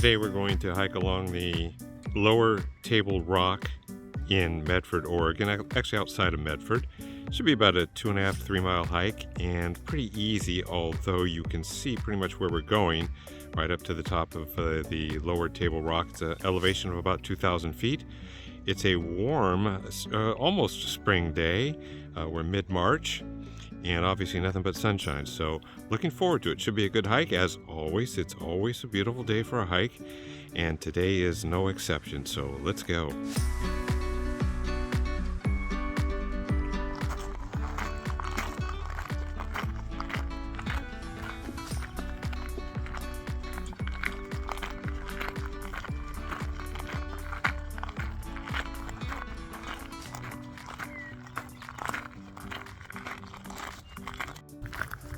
Today we're going to hike along the lower Table Rock in Medford, Oregon, actually outside of Medford. Should be about a 2.5 to 3 mile hike and pretty easy, although you can see pretty much where we're going right up to the top of the lower Table Rock. It's an elevation of about 2,000 feet. It's a warm, almost spring day. We're mid-March and obviously nothing but sunshine, so looking forward to it. Should be a good hike. As always, it's always a beautiful day for a hike, and today is no exception, so let's go.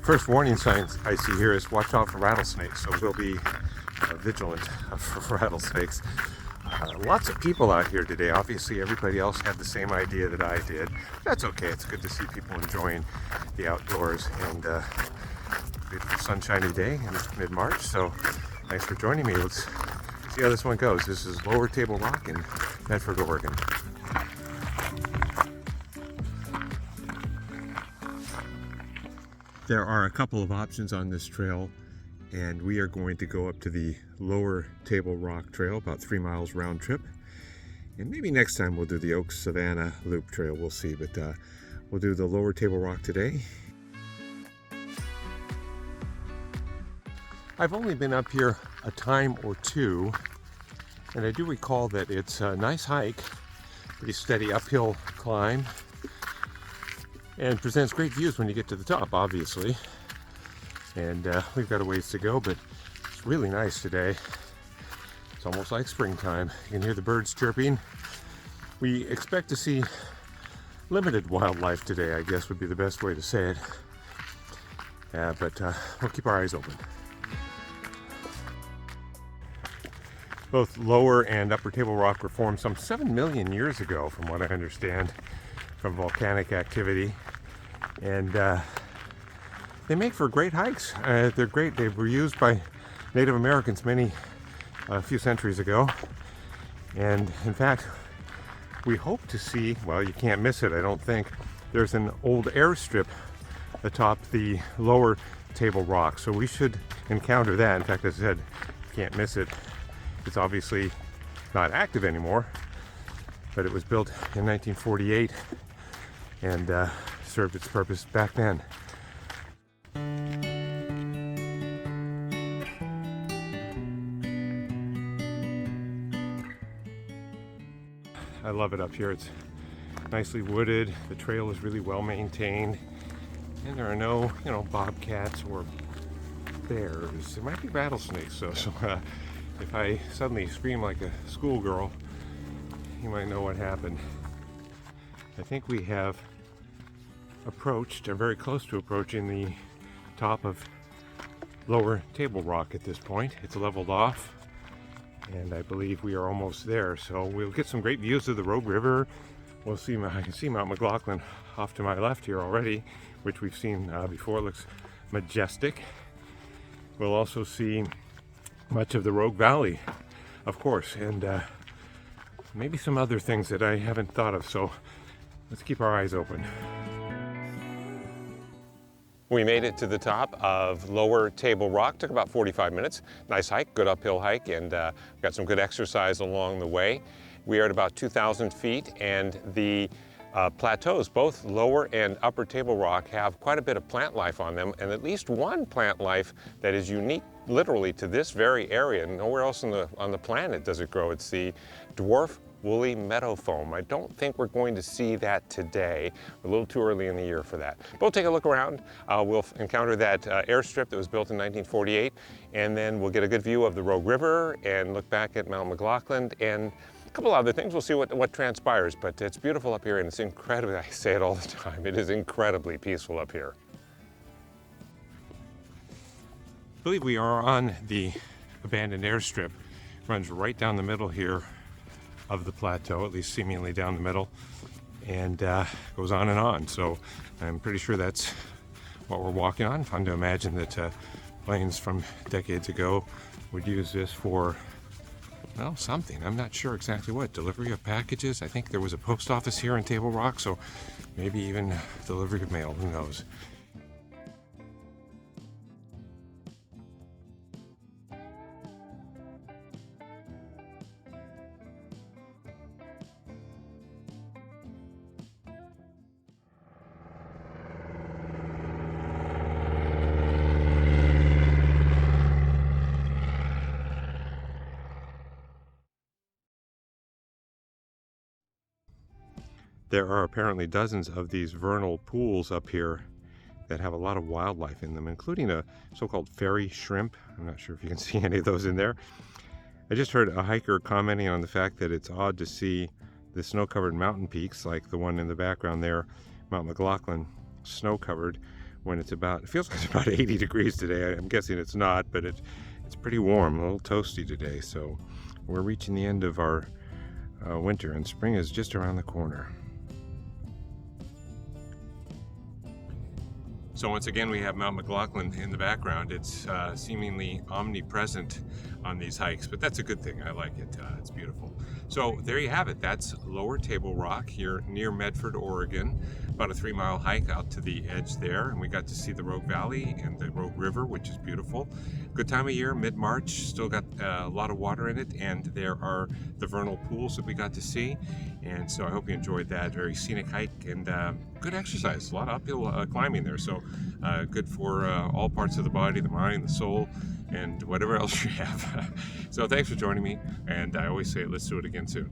First warning signs I see here is watch out for rattlesnakes, so we'll be vigilant for rattlesnakes. Lots of people out here today. Obviously everybody else had the same idea that I did. That's okay. It's good to see people enjoying the outdoors, and beautiful sunshiny day in mid-March, so thanks for joining me. Let's see how this one goes. This is Lower Table Rock in Medford, Oregon. There are a couple of options on this trail, and we are going to go up to the Lower Table Rock Trail, about 3 miles round trip. And maybe next time we'll do the Oaks Savannah Loop Trail, we'll see, but we'll do the Lower Table Rock today. I've only been up here a time or two, and I do recall that it's a nice hike, pretty steady uphill climb, and presents great views when you get to the top, obviously. And we've got a ways to go, but it's really nice today. It's almost like springtime. You can hear the birds chirping. We expect to see limited wildlife today, I guess would be the best way to say it. But we'll keep our eyes open. Both Lower and Upper Table Rock were formed some 7 million years ago, from what I understand, from volcanic activity, and they make for great hikes. They're great. They were used by Native Americans a few centuries ago, and in fact we hope to see, well, you can't miss it, I don't think. There's an old airstrip atop the Lower Table Rock, so we should encounter that. In fact, as I said, you can't miss it. It's obviously not active anymore, but it was built in 1948 and served its purpose back then. I love it up here. It's nicely wooded. The trail is really well maintained, and there are no, bobcats or bears. There might be rattlesnakes, so if I suddenly scream like a schoolgirl, you might know what happened. I think we have approached, or very close to approaching, the top of Lower Table Rock at this point. It's leveled off, and I believe we are almost there. So we'll get some great views of the Rogue River. We'll see, I can see Mount McLaughlin off to my left here already, which we've seen before. It looks majestic. We'll also see much of the Rogue Valley, of course, and maybe some other things that I haven't thought of. So let's keep our eyes open. We made it to the top of Lower Table Rock. Took about 45 minutes. Nice hike, good uphill hike, and got some good exercise along the way. We are at about 2,000 feet, and the plateaus, both Lower and Upper Table Rock, have quite a bit of plant life on them, and at least one plant life that is unique literally to this very area. Nowhere else on the planet does it grow. It's the dwarf woolly meadow foam. I don't think we're going to see that today. We're a little too early in the year for that. But we'll take a look around. We'll encounter that airstrip that was built in 1948, and then we'll get a good view of the Rogue River and look back at Mount McLaughlin and a couple other things. We'll see what transpires, but it's beautiful up here, and it's incredibly, I say it all the time, it is incredibly peaceful up here. I believe we are on the abandoned airstrip. It runs right down the middle here of the plateau, at least seemingly down the middle, and goes on and on. So I'm pretty sure that's what we're walking on. Fun to imagine that planes from decades ago would use this for well, something. I'm not sure exactly what. Delivery of packages. I think there was a post office here in Table Rock, so maybe even delivery of mail. Who knows? There are apparently dozens of these vernal pools up here that have a lot of wildlife in them, including a so-called fairy shrimp. I'm not sure if you can see any of those in there. I just heard a hiker commenting on the fact that it's odd to see the snow-covered mountain peaks like the one in the background there, Mount McLaughlin, snow-covered when it feels like it's about 80 degrees today. I'm guessing it's not, but it's pretty warm, a little toasty today. So we're reaching the end of our winter, and spring is just around the corner. So once again, we have Mount McLaughlin in the background. It's seemingly omnipresent on these hikes, but that's a good thing. I like it. It's beautiful. So there you have it. That's Lower Table Rock here near Medford, Oregon. About a 3-mile hike out to the edge there, and we got to see the Rogue Valley and the Rogue River, which is beautiful. Good time of year, mid-March. Still got a lot of water in it, and there are the vernal pools that we got to see. And so I hope you enjoyed that. Very scenic hike and good exercise. A lot of uphill climbing there, so good for all parts of the body, the mind, the soul, and whatever else you have. So thanks for joining me, and I always say let's do it again soon.